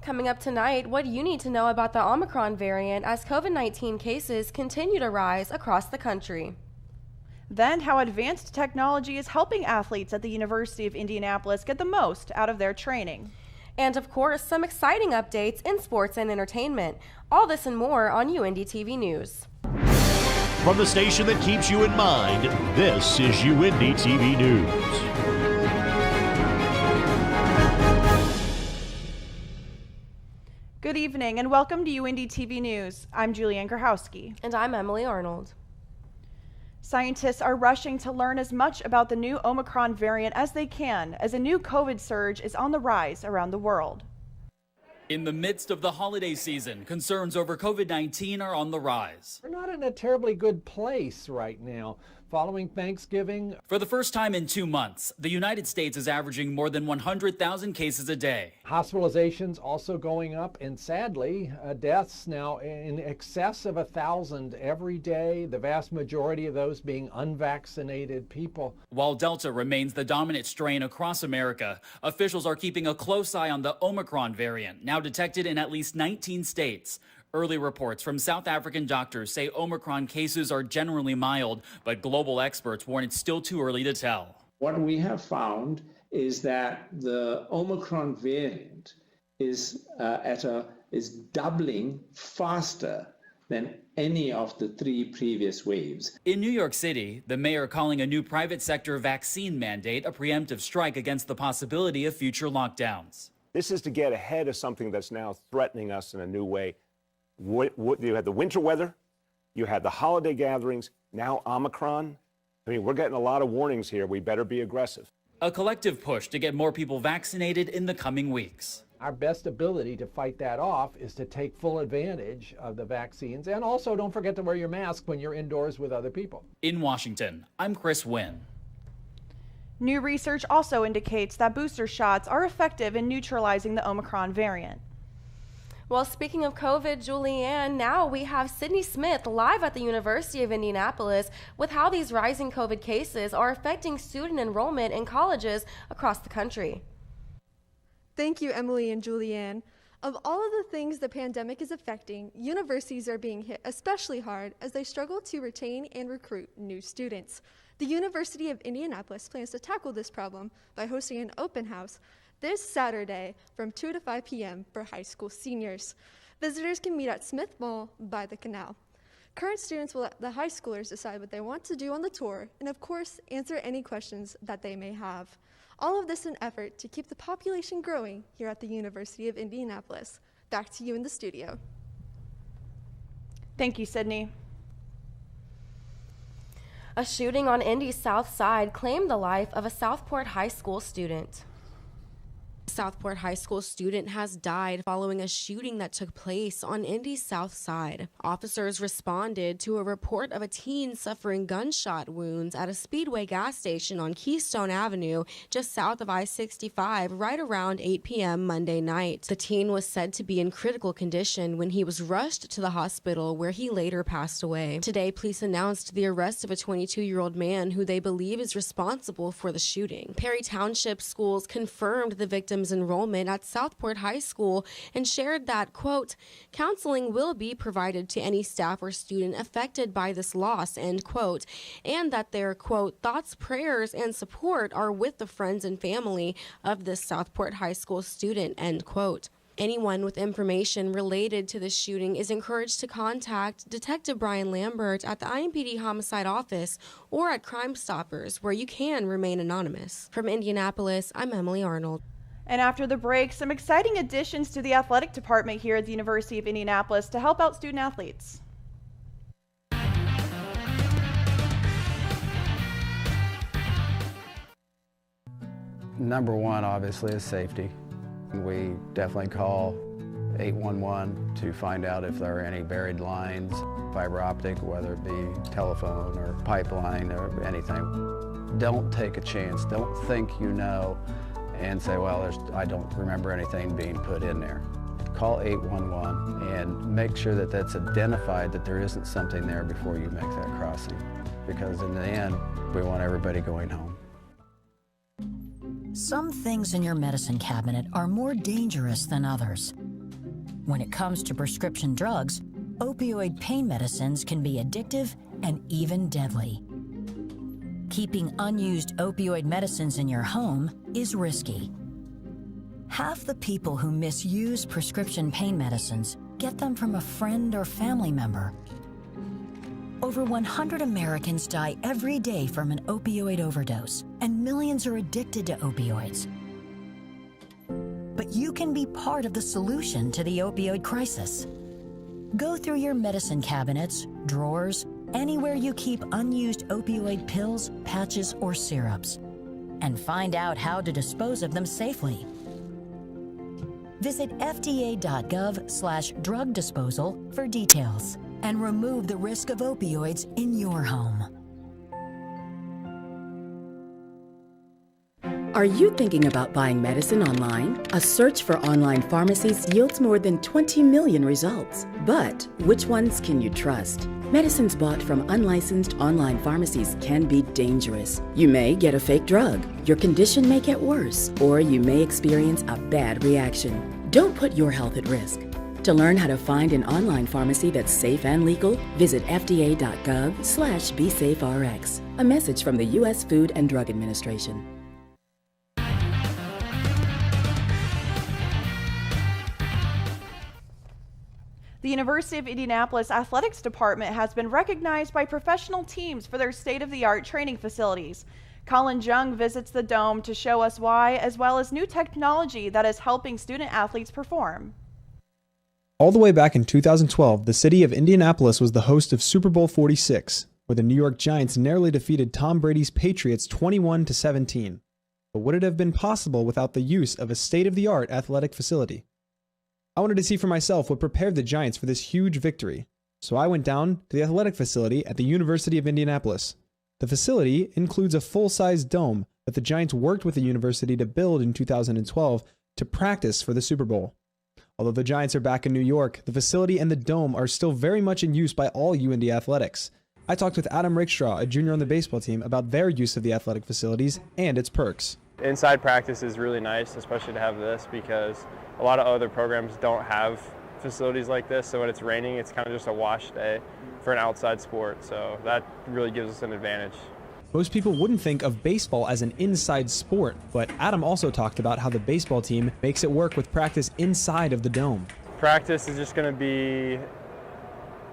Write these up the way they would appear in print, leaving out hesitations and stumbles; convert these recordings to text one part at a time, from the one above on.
Coming up tonight, what you need to know about the Omicron variant as COVID-19 cases continue to rise across the country. Then, how advanced technology is helping athletes at the University of Indianapolis get the most out of their training. And of course, some exciting updates in sports and entertainment. All this and more on UND-TV News. From the station that keeps you in mind, this is UND-TV News. Good evening and welcome to UND-TV News. I'm Julianne Grahowski. And I'm Emily Arnold. Scientists are rushing to learn as much about the new Omicron variant as they can as a new COVID surge is on the rise around the world. In the midst of the holiday season, concerns over COVID-19 are on the rise. We're not in a terribly good place right now. Following Thanksgiving, for the first time in 2 months, the United States is averaging more than 100,000 cases a day. Hospitalizations also going up, and sadly, deaths now in excess of 1,000 every day, the vast majority of those being unvaccinated people. While Delta remains the dominant strain across America, officials are keeping a close eye on the Omicron variant, now detected in at least 19 states. Early reports from South African doctors say Omicron cases are generally mild, but global experts warn it's still too early to tell. What we have found is that the Omicron variant is doubling faster than any of the 3 previous waves. In New York City, the mayor calling a new private sector vaccine mandate a preemptive strike against the possibility of future lockdowns. This is to get ahead of something that's now threatening us in a new way. You had the winter weather, you had the holiday gatherings, now Omicron. I mean, we're getting a lot of warnings here. We better be aggressive. A collective push to get more people vaccinated in the coming weeks. Our best ability to fight that off is to take full advantage of the vaccines. And also, don't forget to wear your mask when you're indoors with other people. In Washington, I'm Chris Wynn. New research also indicates that booster shots are effective in neutralizing the Omicron variant. Well, speaking of COVID, Julianne, now we have Sydney Smith live at the University of Indianapolis with how these rising COVID cases are affecting student enrollment in colleges across the country. Thank you, Emily and Julianne. Of all of the things the pandemic is affecting, universities are being hit especially hard as they struggle to retain and recruit new students. The University of Indianapolis plans to tackle this problem by hosting an open house this Saturday from 2 to 5 p.m. for high school seniors. Visitors can meet at Smith Mall by the canal. Current students will let the high schoolers decide what they want to do on the tour and, of course, answer any questions that they may have. All of this in an effort to keep the population growing here at the University of Indianapolis. Back to you in the studio. Thank you, Sydney. A shooting on Indy's South Side claimed the life of a Southport High School student. Southport High School student has died following a shooting that took place on Indy's South Side. Officers responded to a report of a teen suffering gunshot wounds at a Speedway gas station on Keystone Avenue, just south of I-65, right around 8 p.m. Monday night. The teen was said to be in critical condition when he was rushed to the hospital, where he later passed away. Today, police announced the arrest of a 22-year-old man who they believe is responsible for the shooting. Perry Township Schools confirmed the victim's enrollment at Southport High School and shared that, quote, counseling will be provided to any staff or student affected by this loss, end quote, and that their, quote, thoughts, prayers, and support are with the friends and family of this Southport High School student, end quote. Anyone with information related to this shooting is encouraged to contact Detective Brian Lambert at the IMPD Homicide Office or at Crime Stoppers, where you can remain anonymous. From Indianapolis, I'm Emily Arnold. And after the break, some exciting additions to the athletic department here at the University of Indianapolis to help out student athletes. Number one, obviously, is safety. We definitely call 811 to find out if there are any buried lines, fiber optic, whether it be telephone or pipeline or anything. Don't take a chance. Don't think you know and say, well, I don't remember anything being put in there. Call 811 and make sure that that's identified, that there isn't something there before you make that crossing. Because in the end, we want everybody going home. Some things in your medicine cabinet are more dangerous than others. When it comes to prescription drugs, opioid pain medicines can be addictive and even deadly. Keeping unused opioid medicines in your home is risky. Half the people who misuse prescription pain medicines get them from a friend or family member. Over 100 Americans die every day from an opioid overdose, and millions are addicted to opioids. But you can be part of the solution to the opioid crisis. Go through your medicine cabinets, drawers, anywhere you keep unused opioid pills, patches, or syrups, and find out how to dispose of them safely. Visit fda.gov/drug disposal for details and remove the risk of opioids in your home. Are you thinking about buying medicine online? A search for online pharmacies yields more than 20 million results. But which ones can you trust? Medicines bought from unlicensed online pharmacies can be dangerous. You may get a fake drug, your condition may get worse, or you may experience a bad reaction. Don't put your health at risk. To learn how to find an online pharmacy that's safe and legal, visit fda.gov/BeSafeRx. A message from the U.S. Food and Drug Administration. The University of Indianapolis Athletics Department has been recognized by professional teams for their state-of-the-art training facilities. Colin Jung visits the Dome to show us why, as well as new technology that is helping student athletes perform. All the way back in 2012, the city of Indianapolis was the host of Super Bowl 46, where the New York Giants narrowly defeated Tom Brady's Patriots 21-17. But would it have been possible without the use of a state-of-the-art athletic facility? I wanted to see for myself what prepared the Giants for this huge victory, so I went down to the athletic facility at the University of Indianapolis. The facility includes a full-size dome that the Giants worked with the university to build in 2012 to practice for the Super Bowl. Although the Giants are back in New York, the facility and the dome are still very much in use by all UIndy athletics. I talked with Adam Rakestraw, a junior on the baseball team, about their use of the athletic facilities and its perks. Inside practice is really nice, especially to have this, because a lot of other programs don't have facilities like this, so when it's raining, it's kind of just a wash day for an outside sport, so that really gives us an advantage. Most people wouldn't think of baseball as an inside sport, but Adam also talked about how the baseball team makes it work with practice inside of the dome. Practice is just going to be,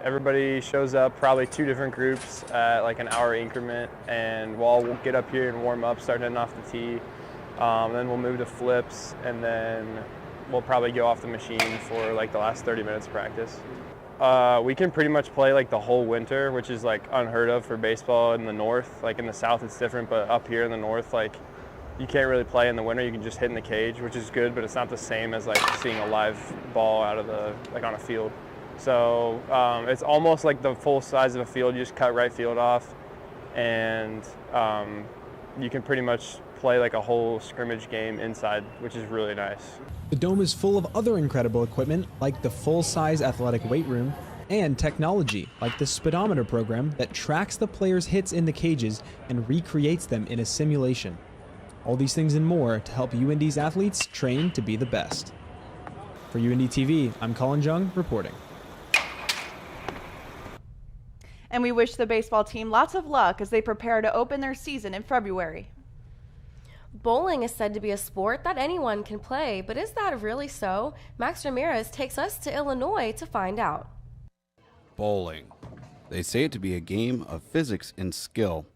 everybody shows up, probably 2 different groups at like an hour increment, and we'll get up here and warm up, start heading off the tee. Then we'll move to flips, and then we'll probably go off the machine for like the last 30 minutes of practice. We can pretty much play like the whole winter, which is like unheard of for baseball in the north. Like in the south it's different, but up here in the north, like you can't really play in the winter. You can just hit in the cage, which is good, but it's not the same as like seeing a live ball out of the, like on a field. So it's almost like the full size of a field. You just cut right field off, and you can pretty much play like a whole scrimmage game inside, which is really nice. The dome is full of other incredible equipment like the full-size athletic weight room and technology like the speedometer program that tracks the players' hits in the cages and recreates them in a simulation. All these things and more to help UIndy's athletes train to be the best. For UIndy TV, I'm Colin Jung reporting. And we wish the baseball team lots of luck as they prepare to open their season in February. Bowling is said to be a sport that anyone can play, but is that really so? Max Ramirez takes us to Illinois to find out. Bowling. They say it to be a game of physics and skill.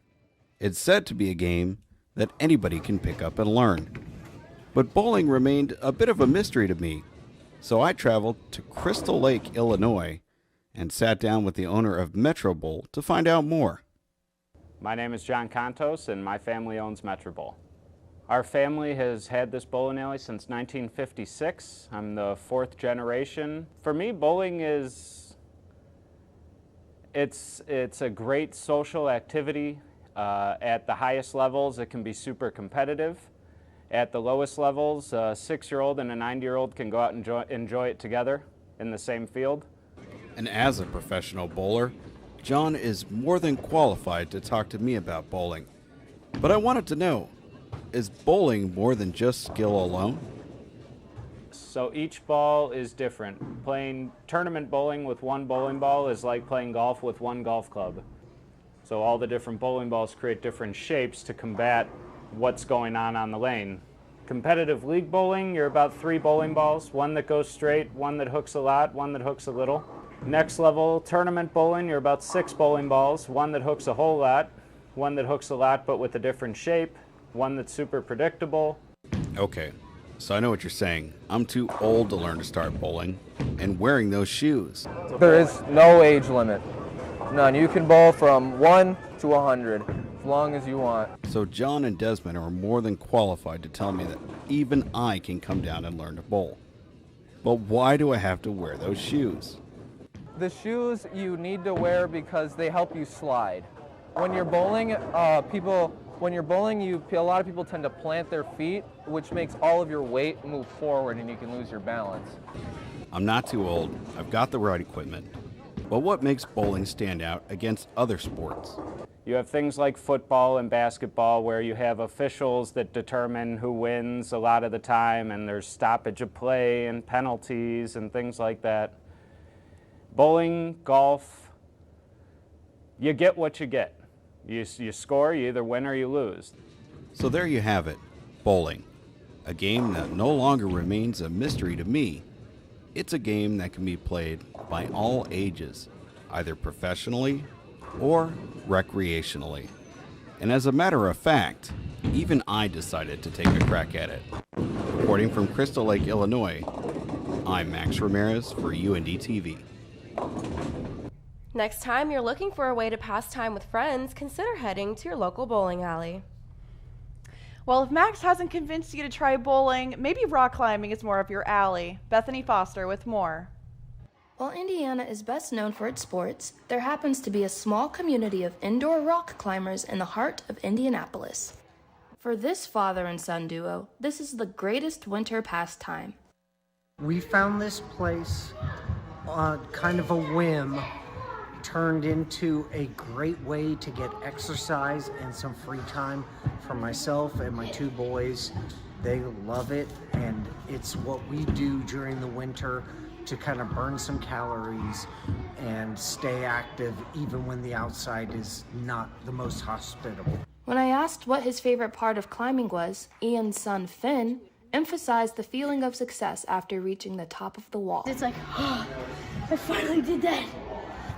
It's said to be a game that anybody can pick up and learn. But bowling remained a bit of a mystery to me, so I traveled to Crystal Lake, Illinois, and sat down with the owner of Metro Bowl to find out more. My name is John Contos, and my family owns Metro Bowl. Our family has had this bowling alley since 1956. I'm the 4th generation. For me, bowling is, it's a great social activity. At the highest levels, it can be super competitive. At the lowest levels, a 6-year-old and a 9-year-old can go out and enjoy it together in the same field. And as a professional bowler, John is more than qualified to talk to me about bowling. But I wanted to know, is bowling more than just skill alone? So each ball is different. Playing tournament bowling with one bowling ball is like playing golf with one golf club. So all the different bowling balls create different shapes to combat what's going on the lane. Competitive league bowling, you're about 3 bowling balls, one that goes straight, one that hooks a lot, one that hooks a little. Next level, tournament bowling, you're about 6 bowling balls, one that hooks a whole lot, one that hooks a lot but with a different shape, one that's super predictable. Okay, so I know what you're saying. I'm too old to learn to start bowling and wearing those shoes. There is no age limit. None. You can bowl from 1 to 100 as long as you want. So John and Desmond are more than qualified to tell me that even I can come down and learn to bowl. But why do I have to wear those shoes? The shoes you need to wear because they help you slide. When you're bowling, a lot of people tend to plant their feet, which makes all of your weight move forward and you can lose your balance. I'm not too old. I've got the right equipment. But what makes bowling stand out against other sports? You have things like football and basketball where you have officials that determine who wins a lot of the time, and there's stoppage of play and penalties and things like that. Bowling, golf, you get what you get. You score, you either win or you lose. So there you have it, bowling. A game that no longer remains a mystery to me. It's a game that can be played by all ages, either professionally or recreationally. And as a matter of fact, even I decided to take a crack at it. Reporting from Crystal Lake, Illinois, I'm Max Ramirez for UND TV. Next time you're looking for a way to pass time with friends, consider heading to your local bowling alley. Well, if Max hasn't convinced you to try bowling, maybe rock climbing is more up your alley. Bethany Foster with more. While Indiana is best known for its sports, there happens to be a small community of indoor rock climbers in the heart of Indianapolis. For this father and son duo, this is the greatest winter pastime. We found this place on kind of a whim, turned into a great way to get exercise and some free time for myself and my 2 boys. They love it, and it's what we do during the winter to kind of burn some calories and stay active even when the outside is not the most hospitable. When I asked what his favorite part of climbing was, Ian's son Finn emphasized the feeling of success after reaching the top of the wall. It's like, oh, I finally did that.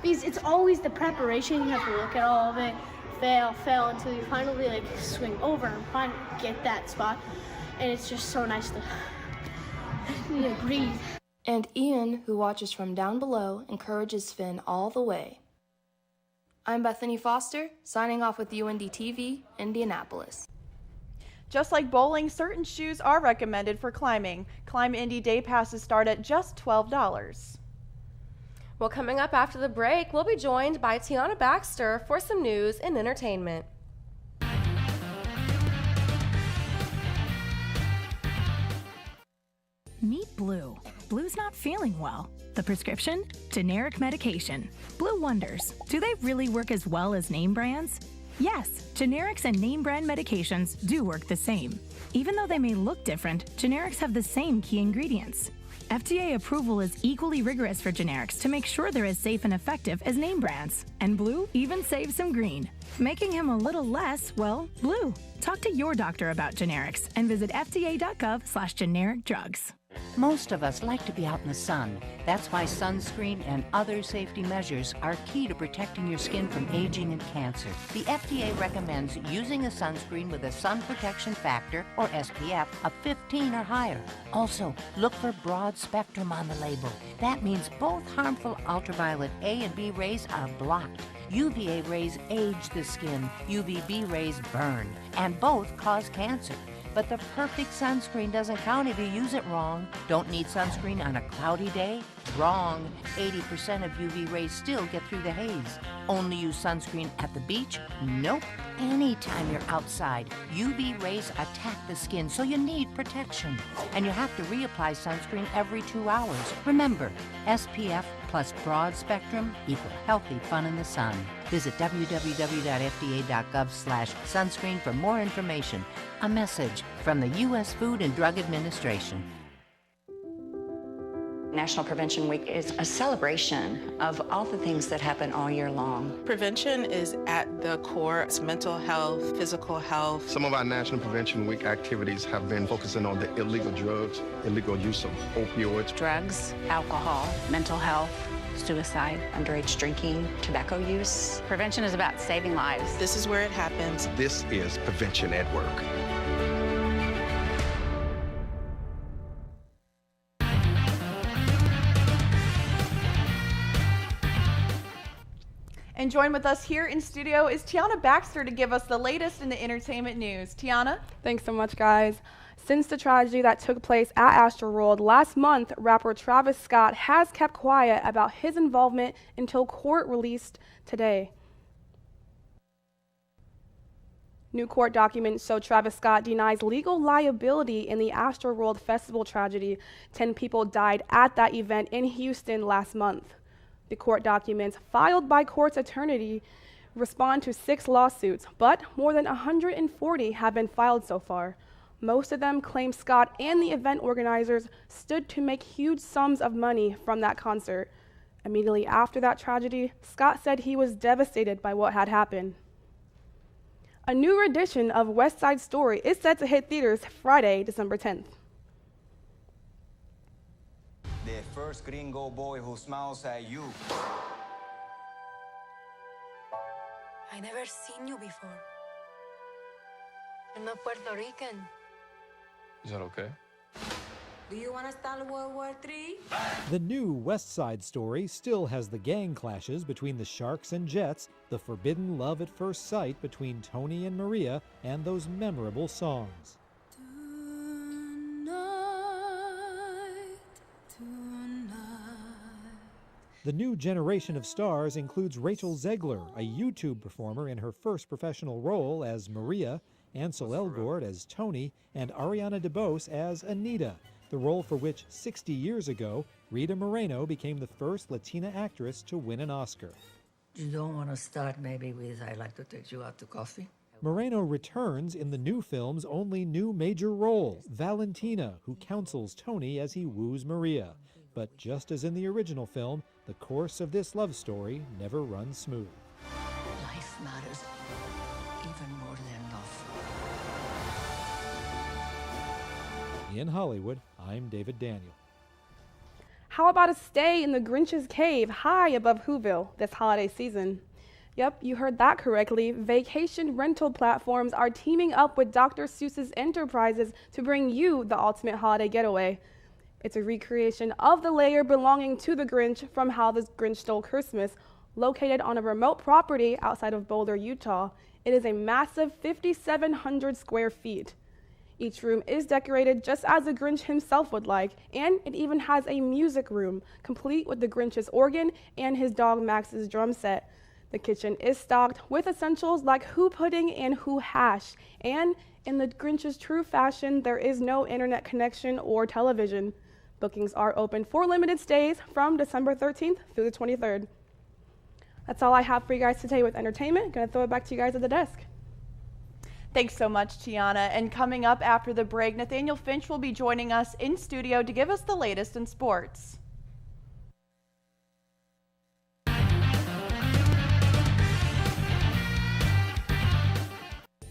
Because it's always the preparation. You have to look at all of it, fail until you finally swing over and finally get that spot. And it's just so nice to breathe. And Ian, who watches from down below, encourages Finn all the way. I'm Bethany Foster, signing off with UND TV, Indianapolis. Just like bowling, certain shoes are recommended for climbing. Climb Indy day passes start at just $12. Well, coming up after the break, we'll be joined by Tiana Baxter for some news and entertainment. Meet Blue. Blue's not feeling well. The prescription? Generic medication. Blue wonders, do they really work as well as name brands? Yes, generics and name brand medications do work the same. Even though they may look different, generics have the same key ingredients. FDA approval is equally rigorous for generics to make sure they're as safe and effective as name brands. And Blue even saves some green, making him a little less, well, blue. Talk to your doctor about generics and visit fda.gov/generic drugs. Most of us like to be out in the sun. That's why sunscreen and other safety measures are key to protecting your skin from aging and cancer. The FDA recommends using a sunscreen with a sun protection factor, or SPF, of 15 or higher. Also, look for broad spectrum on the label. That means both harmful ultraviolet A and B rays are blocked. UVA rays age the skin, UVB rays burn, and both cause cancer. But the perfect sunscreen doesn't count if you use it wrong. Don't need sunscreen on a cloudy day? Wrong. 80% of UV rays still get through the haze. Only use sunscreen at the beach? Nope. Anytime you're outside, UV rays attack the skin, so you need protection. And you have to reapply sunscreen every 2 hours. Remember, SPF plus broad spectrum equal healthy fun in the sun. Visit www.fda.gov/sunscreen for more information. A message from the U.S. Food and Drug Administration. National Prevention Week is a celebration of all the things that happen all year long. Prevention is at the core. It's mental health, physical health. Some of our National Prevention Week activities have been focusing on the illegal drugs, illegal use of opioids. Drugs, alcohol, mental health, suicide, underage drinking, tobacco use. Prevention is about saving lives. This is where it happens. This is Prevention at Work. And join with us here in studio is Tiana Baxter to give us the latest in the entertainment news. Tiana? Thanks so much, guys. Since the tragedy that took place at Astroworld last month, rapper Travis Scott has kept quiet about his involvement until court released today. New court documents show Travis Scott denies legal liability in the Astroworld Festival tragedy. 10 people died at that event in Houston last month. The court documents filed by court's attorney respond to 6 lawsuits, but more than 140 have been filed so far. Most of them claim Scott and the event organizers stood to make huge sums of money from that concert. Immediately after that tragedy, Scott said he was devastated by what had happened. A new rendition of West Side Story is set to hit theaters Friday, December 10th. The first gringo boy who smiles at you. I never seen you before. You're not Puerto Rican. Is that okay? Do you want to start World War III? The new West Side Story still has the gang clashes between the Sharks and Jets, the forbidden love at first sight between Tony and Maria, and those memorable songs. The new generation of stars includes Rachel Zegler, a YouTube performer in her first professional role as Maria, Ansel Elgort as Tony, and Ariana DeBose as Anita, the role for which 60 years ago, Rita Moreno became the first Latina actress to win an Oscar. You don't want to start maybe with I'd like to take you out to coffee? Moreno returns in the new film's only new major role, Valentina, who counsels Tony as he woos Maria. But just as in the original film, the course of this love story never runs smooth. Life matters even more than love. In Hollywood, I'm David Daniel. How about a stay in the Grinch's cave high above Whoville this holiday season? Yep, you heard that correctly. Vacation rental platforms are teaming up with Dr. Seuss's Enterprises to bring you the ultimate holiday getaway. It's a recreation of the lair belonging to the Grinch from How the Grinch Stole Christmas, located on a remote property outside of Boulder, Utah. It is a massive 5,700 square feet. Each room is decorated just as the Grinch himself would like, and it even has a music room, complete with the Grinch's organ and his dog Max's drum set. The kitchen is stocked with essentials like Who pudding and Who hash, and in the Grinch's true fashion, there is no internet connection or television. Bookings are open for limited stays from December 13th through the 23rd. That's all I have for you guys today with entertainment. Gonna throw it back to you guys at the desk. Thanks so much, Tiana. And coming up after the break, Nathaniel Finch will be joining us in studio to give us the latest in sports.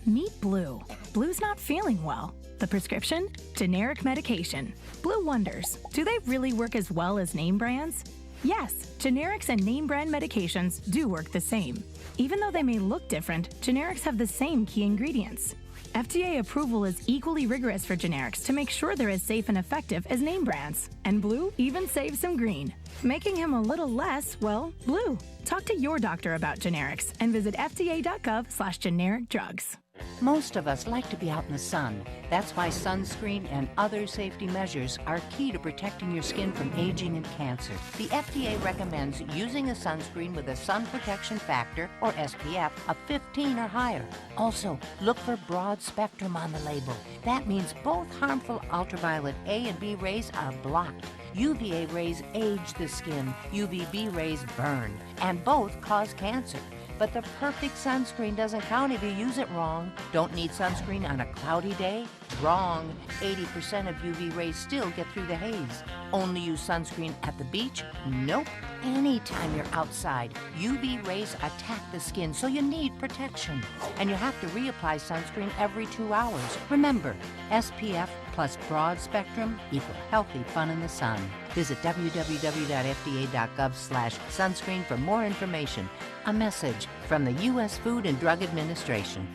Meet Blue. Blue's not feeling well. The prescription? Generic medication. Blue wonders, do they really work as well as name brands? Yes, generics and name brand medications do work the same. Even though they may look different, generics have the same key ingredients. FDA approval is equally rigorous for generics to make sure they're as safe and effective as name brands. And Blue even saves some green, making him a little less, well, blue. Talk to your doctor about generics and visit fda.gov/generic drugs. Most of us like to be out in the sun. That's why sunscreen and other safety measures are key to protecting your skin from aging and cancer. The FDA recommends using a sunscreen with a sun protection factor, or SPF, of 15 or higher. Also, look for broad spectrum on the label. That means both harmful ultraviolet A and B rays are blocked. UVA rays age the skin, UVB rays burn, and both cause cancer. But the perfect sunscreen doesn't count if you use it wrong. Don't need sunscreen on a cloudy day? Wrong. 80% of UV rays still get through the haze. Only use sunscreen at the beach? Nope. Anytime you're outside, UV rays attack the skin, so you need protection. And you have to reapply sunscreen every 2 hours. Remember, SPF plus broad spectrum equal healthy fun in the sun. Visit www.fda.gov/sunscreen for more information. A message from the U.S. Food and Drug Administration.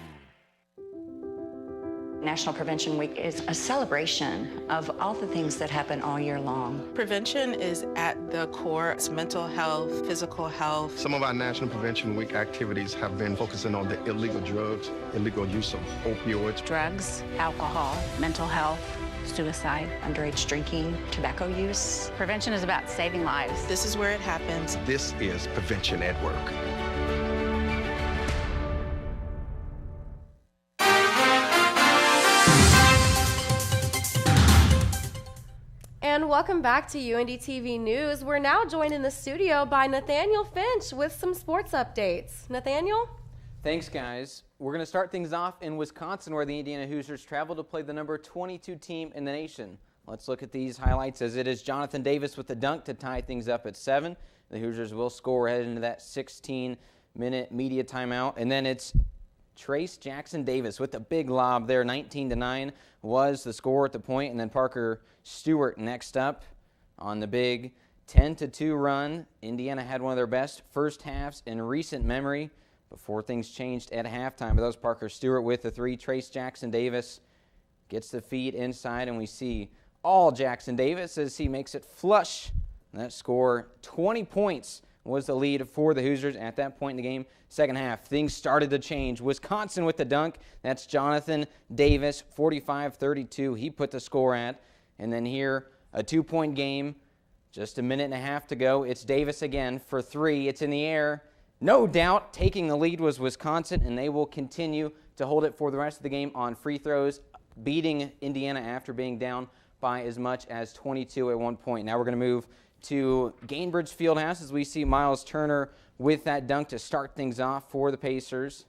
National Prevention Week is a celebration of all the things that happen all year long. Prevention is at the core. It's mental health, physical health. Some of our National Prevention Week activities have been focusing on the illegal drugs, illegal use of opioids. Drugs, alcohol, mental health, suicide, underage drinking, tobacco use. Prevention is about saving lives. This is where it happens. This is Prevention at Work. And welcome back to UNDTV News. We're now joined in the studio by Nathaniel Finch with some sports updates. Nathaniel? Thanks, guys. We're going to start things off in Wisconsin, where the Indiana Hoosiers travel to play the number 22 team in the nation. Let's look at these highlights, as it is Jonathan Davis with the dunk to tie things up at 7. The Hoosiers will score headed into that 16-minute media timeout. And then it's Trace Jackson Davis with a big lob there. 19-9 was the score at the point. And then Parker Stewart next up on the big 10-2 run. Indiana had one of their best first halves in recent memory before things changed at halftime. But that was Parker Stewart with the 3. Trace Jackson Davis gets the feed inside, and we see all Jackson Davis as he makes it flush. And that score, 20 points, was the lead for the Hoosiers at that point in the game. Second half, things started to change. Wisconsin with the dunk. That's Jonathan Davis, 45-32. He put the score at. And then here, a 2-point game. Just a minute and a half to go. It's Davis again for 3. It's in the air. No doubt taking the lead was Wisconsin, and they will continue to hold it for the rest of the game on free throws, beating Indiana after being down by as much as 22 at one point. Now we're going to move to Gainbridge Fieldhouse as we see Miles Turner with that dunk to start things off for the Pacers.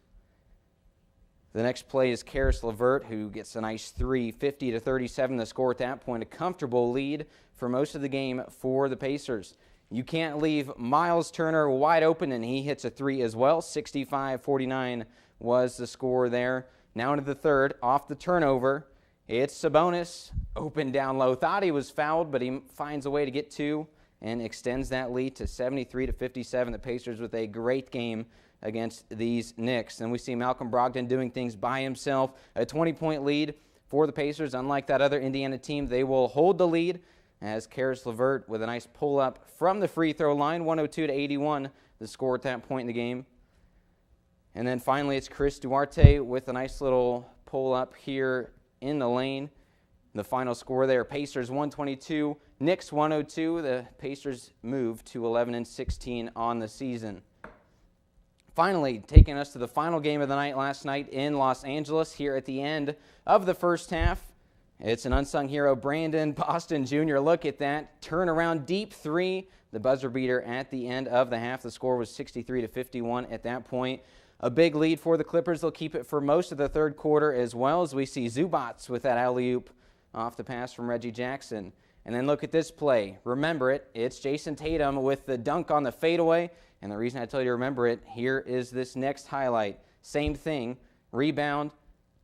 The next play is Karis LeVert, who gets a nice 3, 50-37 the score at that point. A comfortable lead for most of the game for the Pacers. You can't leave Miles Turner wide open, and he hits a 3 as well. 65-49 was the score there. Now into the third, off the turnover. It's Sabonis, open down low. Thought he was fouled, but he finds a way to get 2 and extends that lead to 73-57. The Pacers with a great game against these Knicks. And we see Malcolm Brogdon doing things by himself. A 20-point lead for the Pacers. Unlike that other Indiana team, they will hold the lead as Karis LeVert with a nice pull-up from the free throw line, 102-81, the score at that point in the game. And then finally, it's Chris Duarte with a nice little pull-up here in the lane. The final score there, Pacers 122, Knicks 102. The Pacers move to 11-16 on the season. Finally, taking us to the final game of the night last night in Los Angeles here at the end of the first half. It's an unsung hero, Brandon Boston Jr. Look at that. Turnaround deep 3, the buzzer beater at the end of the half. The score was 63-51 at that point. A big lead for the Clippers. They'll keep it for most of the third quarter, as well as we see Zubats with that alley-oop off the pass from Reggie Jackson. And then look at this play. Remember it. It's Jason Tatum with the dunk on the fadeaway. And the reason I tell you to remember it, here is this next highlight. Same thing. Rebound.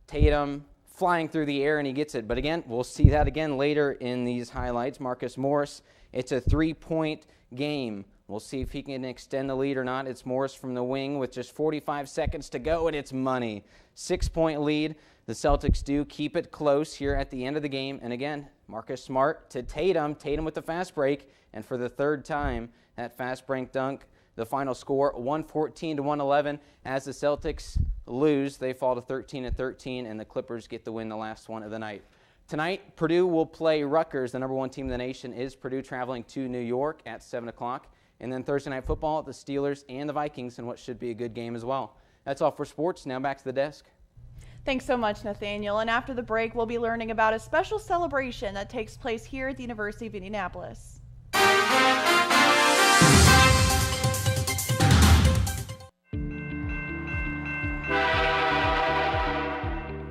Tatum flying through the air, and he gets it. But again, we'll see that again later in these highlights. Marcus Morris, it's a 3-point game. We'll see if he can extend the lead or not. It's Morris from the wing with just 45 seconds to go, and it's money. 6-point lead. The Celtics do keep it close here at the end of the game. And again, Marcus Smart to Tatum. Tatum with the fast break. And for the third time, that fast break dunk. The final score, 114-111. As the Celtics lose, they fall to 13-13, and the Clippers get the win, the last one of the night. Tonight, Purdue will play Rutgers. The number 1 team in the nation is Purdue, traveling to New York at 7 o'clock. And then Thursday Night Football, the Steelers and the Vikings, in what should be a good game as well. That's all for sports. Now back to the desk. Thanks so much, Nathaniel. And after the break, we'll be learning about a special celebration that takes place here at the University of Indianapolis.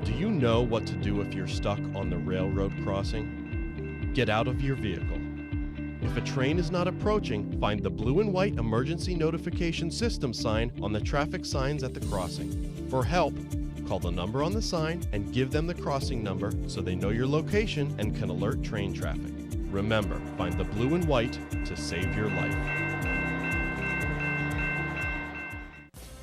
Do you know what to do if you're stuck on the railroad crossing? Get out of your vehicle. If a train is not approaching, find the blue and white emergency notification system sign on the traffic signs at the crossing. For help, call the number on the sign and give them the crossing number so they know your location and can alert train traffic. Remember, find the blue and white to save your life.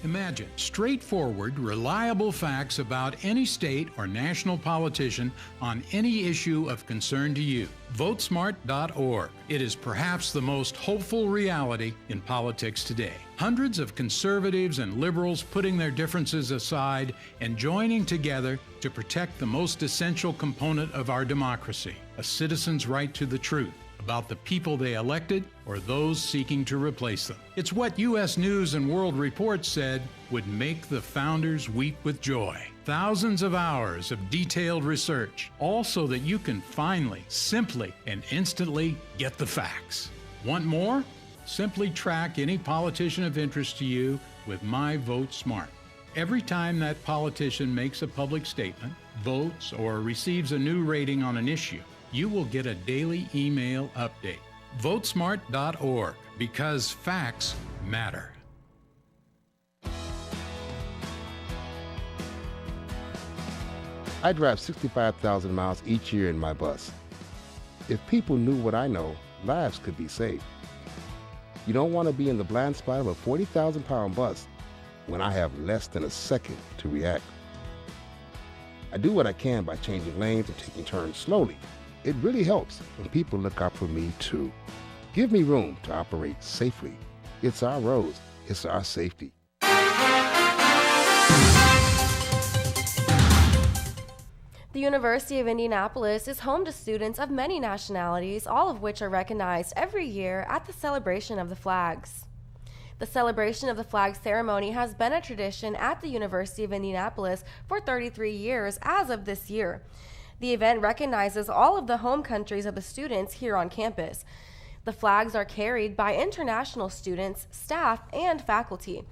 Imagine straightforward, reliable facts about any state or national politician on any issue of concern to you. Votesmart.org. It is perhaps the most hopeful reality in politics today. Hundreds of conservatives and liberals putting their differences aside and joining together to protect the most essential component of our democracy, a citizen's right to the truth about the people they elected or those seeking to replace them. It's what U.S. News and World Report said would make the founders weep with joy. Thousands of hours of detailed research, all so that you can finally, simply, and instantly get the facts. Want more? Simply track any politician of interest to you with My Vote Smart. Every time that politician makes a public statement, votes, or receives a new rating on an issue, you will get a daily email update. Votesmart.org, because facts matter. I drive 65,000 miles each year in my bus. If people knew what I know, lives could be saved. You don't want to be in the blind spot of a 40,000-pound bus when I have less than a second to react. I do what I can by changing lanes and taking turns slowly. It really helps when people look out for me too. Give me room to operate safely. It's our roads, it's our safety. The University of Indianapolis is home to students of many nationalities, all of which are recognized every year at the celebration of the flags. The celebration of the flag ceremony has been a tradition at the University of Indianapolis for 33 years as of this year. The event recognizes all of the home countries of the students here on campus. The flags are carried by international students, staff, and faculty.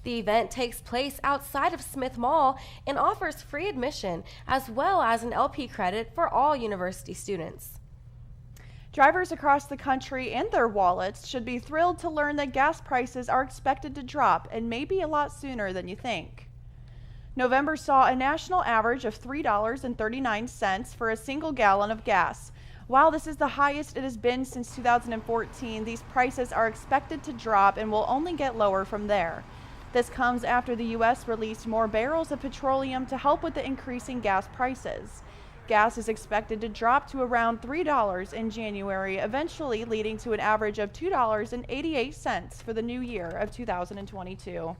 The event takes place outside of Smith Mall and offers free admission as well as an LP credit for all university students. Drivers across the country and their wallets should be thrilled to learn that gas prices are expected to drop, and maybe a lot sooner than you think. November saw a national average of $3.39 for a single gallon of gas. While this is the highest it has been since 2014, these prices are expected to drop and will only get lower from there. This comes after the U.S. released more barrels of petroleum to help with the increasing gas prices. Gas is expected to drop to around $3 in January, eventually leading to an average of $2.88 for the new year of 2022.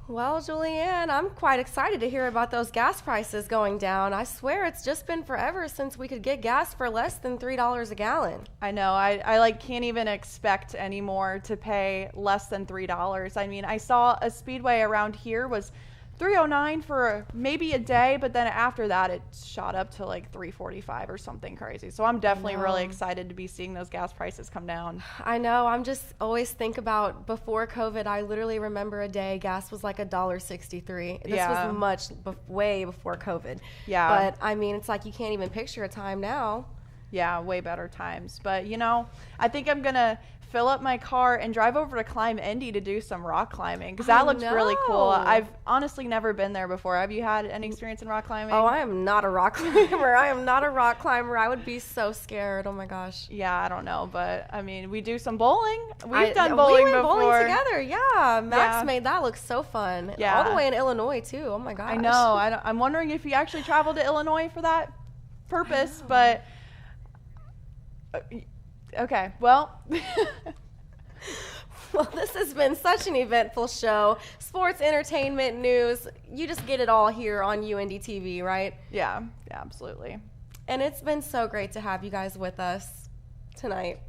Well, Julianne, I'm quite excited to hear about those gas prices going down. I swear it's just been forever since we could get gas for less than $3 a gallon. I know. I can't even expect anymore to pay less than $3. I mean, I saw a Speedway around here was $3.09 for maybe a day, but then after that it shot up to like $3.45 or something crazy. So I'm definitely really excited to be seeing those gas prices come down. I know. I'm just always think about before COVID. I literally remember a day gas was like $1.63. This was way before COVID. Yeah. But I mean, it's like you can't even picture a time now. Yeah, way better times. But you know, I think I'm gonna fill up my car and drive over to Climb Indy to do some rock climbing, because that looks really cool. I've honestly never been there before. Have you had any experience in rock climbing? Oh, I am not a rock climber. I am not a rock climber. I would be so scared. Oh my gosh. Yeah, I don't know, but I mean, we do some bowling. We've done bowling before. We went bowling together. Yeah, Max made that look so fun. Yeah, all the way in Illinois too. Oh my gosh. I know. I'm wondering if he actually traveled to Illinois for that purpose, but okay, well. Well, this has been such an eventful show. Sports, entertainment, news. You just get it all here on UND TV, right? Yeah, absolutely. And it's been so great to have you guys with us tonight.